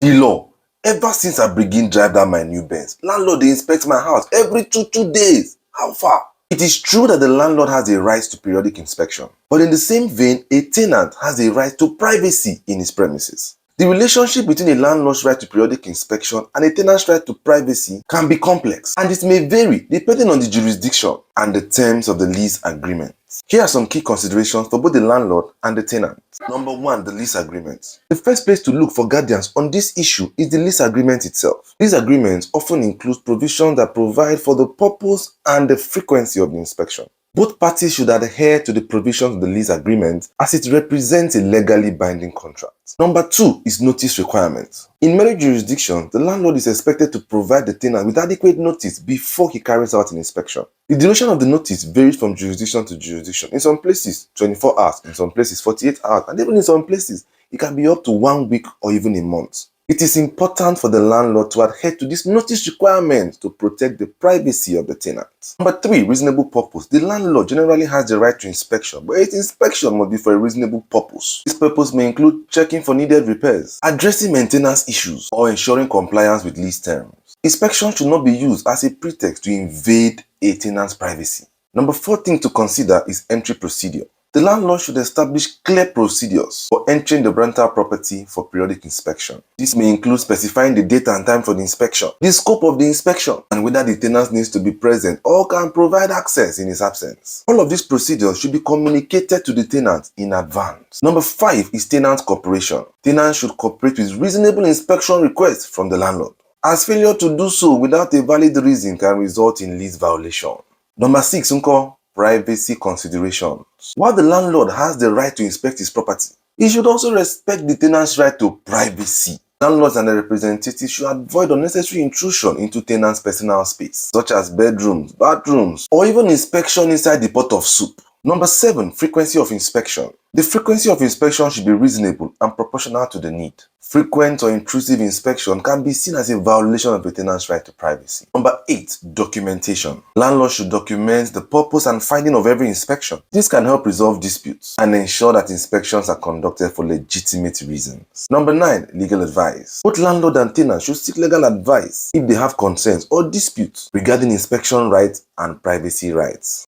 Elo, ever since I begin drive down my new Benz, landlord dey inspect my house every two days. How far? It is true that the landlord has a right to periodic inspection, but in the same vein, a tenant has a right to privacy in his premises. The relationship between a landlord's right to periodic inspection and a tenant's right to privacy can be complex, and it may vary depending on the jurisdiction and the terms of the lease agreement. Here are some key considerations for both the landlord and the tenant. Number 1, the lease agreement. The first place to look for guidance on this issue is the lease agreement itself. These agreements often include provisions that provide for the purpose and the frequency of the inspection. Both parties should adhere to the provisions of the lease agreement as it represents a legally binding contract. Number 2 is notice requirements. In many jurisdictions, the landlord is expected to provide the tenant with adequate notice before he carries out an inspection. The duration of the notice varies from jurisdiction to jurisdiction. In some places, 24 hours, in some places, 48 hours, and even in some places, it can be up to 1 week or even a month. It is important for the landlord to adhere to this notice requirement to protect the privacy of the tenant. Number 3, reasonable purpose. The landlord generally has the right to inspection, but its inspection must be for a reasonable purpose. This purpose may include checking for needed repairs, addressing maintenance issues, or ensuring compliance with lease terms. Inspection should not be used as a pretext to invade a tenant's privacy. Number 4 thing to consider is entry procedure. The landlord should establish clear procedures for entering the rental property for periodic inspection. This may include specifying the date and time for the inspection, the scope of the inspection, and whether the tenant needs to be present or can provide access in his absence. All of these procedures should be communicated to the tenant in advance. Number 5 is tenant cooperation. Tenants should cooperate with reasonable inspection requests from the landlord, as failure to do so without a valid reason can result in lease violation. Number 6, privacy considerations. While the landlord has the right to inspect his property, he should also respect the tenant's right to privacy. Landlords and their representatives should avoid unnecessary intrusion into tenants' personal space, such as bedrooms, bathrooms, or even inspection inside the pot of soup. Number 7, frequency of inspection. The frequency of inspection should be reasonable and proportional to the need. Frequent or intrusive inspection can be seen as a violation of a tenant's right to privacy. Number 8, documentation. Landlords should document the purpose and finding of every inspection. This can help resolve disputes and ensure that inspections are conducted for legitimate reasons. Number 9, legal advice. Both landlord and tenant should seek legal advice if they have concerns or disputes regarding inspection rights and privacy rights.